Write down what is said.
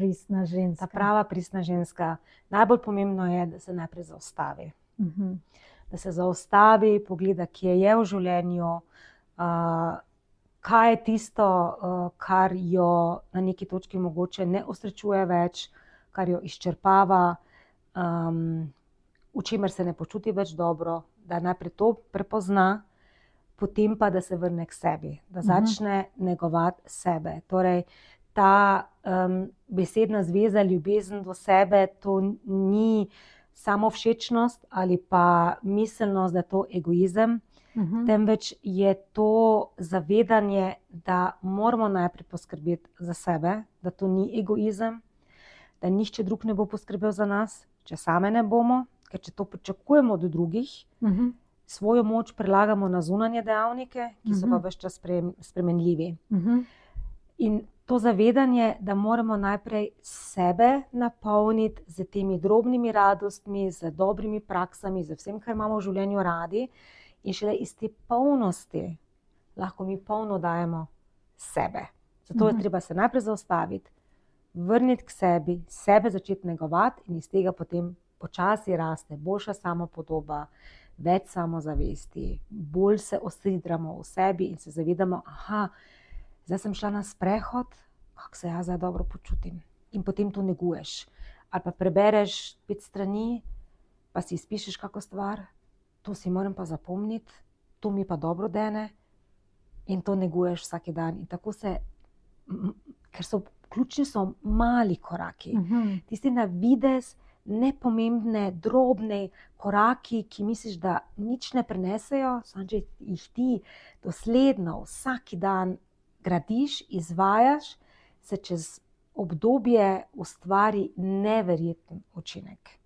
pristna ta ženska. prava pristna ženska. Najbolj pomembno je, da se najprej zaustavi. Da se zaustavi, pogleda, kje je v življenju, kaj je tisto, kar jo na neki točki mogoče ne osrečuje več, kar jo izčrpava, v čemer se ne počuti več dobro, da najprej to prepozna, potem pa, da se vrne k sebi, da začne negovati sebe. Torej, ta besedna zveza, ljubezen do sebe, to ni samo všečnost ali pa miselnost, da je to egoizem, temveč je to zavedanje, da moramo najprej poskrbeti za sebe, da to ni egoizem, da nihče drug ne bo poskrbel za nas, če same ne bomo, ker če to pričakujemo od drugih, svojo moč prelagamo na zunanje dejavnike, ki so pa ves čas spremenljivi. In to zavedanje, da moramo najprej sebe napolniti z temi drobnimi radostmi, z dobrimi praksami, z vsem, kar imamo v življenju radi, in šele iz te polnosti lahko mi polno dajemo sebe. Zato je treba se najprej zaustaviti, vrniti k sebi, sebe začeti negovati in iz tega potem počasi raste boljša samopodoba, več samozavesti, bolj se osidramo v sebi in se zavedamo, zdaj sem šla na sprehod, kako se jaz zdaj dobro počutim. In potem to neguješ. Ali pa prebereš 5 strani, pa si izpišeš kako stvar, to si moram pa zapomniti, to mi pa dobro dene in to neguješ vsak dan. In tako se, ker ključni so mali koraki. Tisti na videz nepomembne, drobne koraki, ki misliš, da nič ne prinesejo, samo če jih ti dosledno vsak dan gradiš, izvajaš, se čez obdobje ustvari neverjeten učinek.